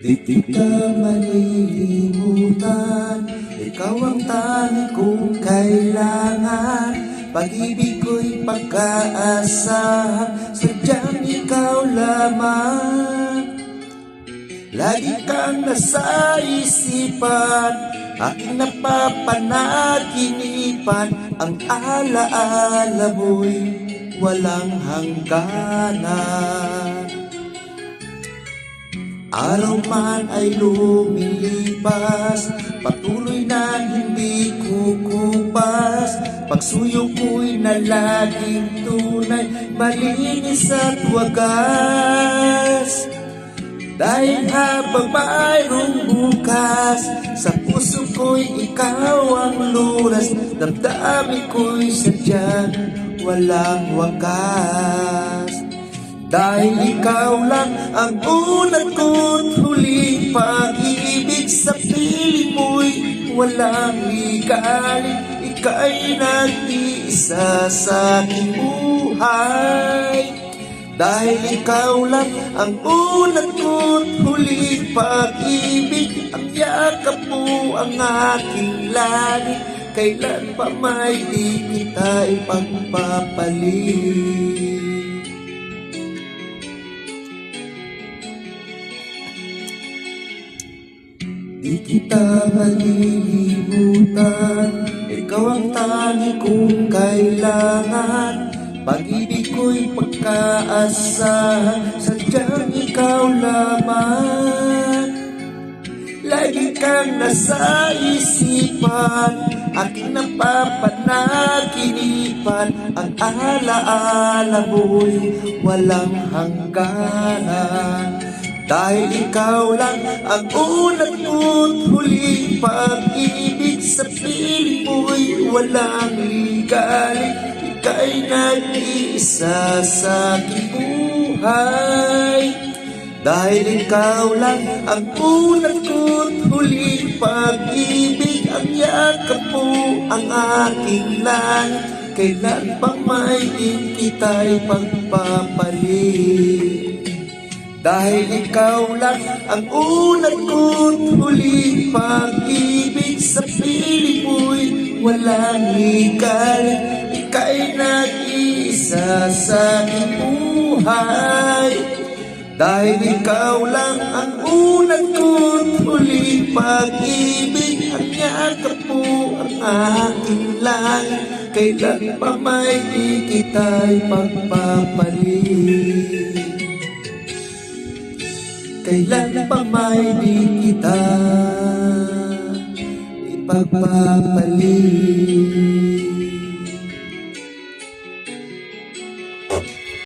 Di kita malilimutan, ikaw ang tanging kong kailangan. Pag-ibig ko'y pagkaasahan, sadyang ikaw lamang. Lagi kang nasa isipan, aking napapanaginipan. Ang alaala mo'y walang hangganan. Araw man ay lumilipas, patuloy na hindi kukupas. Pagsuyo ko'y na laging tunay, malinis at wagas. Dahil habang mayroong bukas, sa puso ko'y ikaw ang lunas. Damdamin ko'y sadyang walang wakas. Dahil ikaw lang ang unat ko't huling pag-ibig. Sa piling mo'y walang ligalig, ika'y nag-iisa sa aking buhay. Dahil ikaw lang ang unat ko't huling pag-ibig. Ang yakap mo ang aking langit, kailan pa may di kita ipagpapalit. Di kita malilimutan, ikaw ang tanging kong kailangan. Pag-ibig ko'y pagkaasahan, sadyang ikaw lamang. Lagi kang nasa isipan, aking napapanaginipan. Ang alaala mo'y walang hangganan. Dahil ikaw lang ang unat ko't huling pag-ibig. Sa piling mo'y walang ligalig, ika'y nag-iisa sa aking buhay. Dahil ikaw lang ang unat ko't huling pag-ibig. Ang yakap mo ang aking langit, kailan pa may di kita'y pagpapalit. Dahil ikaw lang ang unat ko't huling pag-ibig. Sa piling mo'y walang ligalig, ika'y nag-iisa sa aking buhay. Dahil ikaw lang ang unat ko't huling pag-ibig. Ang yakap mo ang aking langit, kailan pa may di kita'y pagpapalit. Kailan pa may di kita ipagpapalit.